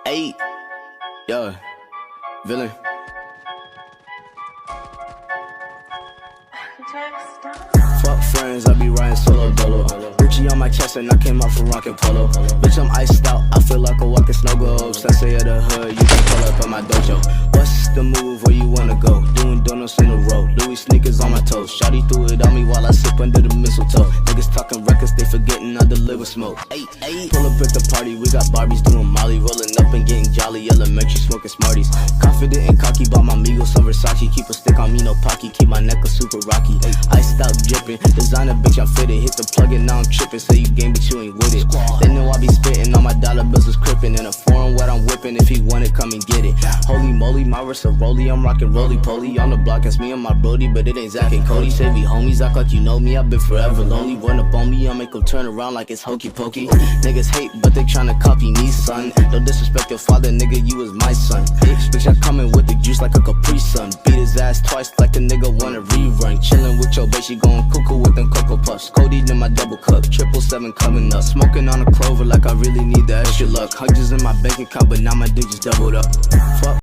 8. Yeah, villain. Fuck friends, I be riding solo dolo. Gucci on my chest and I came out from rockin' polo. Bitch, I'm iced out, I feel like a walking snow globe. Sensei of the hood, you can pull up at my dojo. What's the move, where you wanna go? Doing donuts in the road, Louis sneakers on my toes. Shawty threw it on me while I sip under the mistletoe. Niggas talking records, they forgetting I deliver smoke. Pull up at the party, we got Barbies doing Molly. Rolling up and getting jolly, elementary smoking Smarties. Confident and cocky, bought my Migos, some Versace. Keep a stick on me, no pocky, keep my necklace super rocky. Iced out dripping, designer bitch, I'm fitted. Hit the plug and now I'm tripping, say you game but you ain't with it. They know I be spitting, all my dollar bills is crippin'. In a foreign what I'm whipping, if he want it, come and get it. Holy moly, my wrist a rollie, I'm rockin' roly-poly. On the block, it's me and my brody, but it ain't Zach and Cody. Say we homies, act like you know me, I've been forever lonely. Run up on me, I make them turn around like it's hokey pokey. Niggas hate, but they tryna copy me, son. Don't disrespect your father, nigga, you was my son. Bitch, I coming with the juice like a Capri Sun. Beat his ass twice like a nigga wanna rerun. Chillin' with your bitch, she going cuckoo with them Cocoa Puffs. Cody in my double cup, 777 coming up. Smoking on a Clover like I really need the extra luck. Hundreds in my bank account, but now my digits doubled up. Fuck.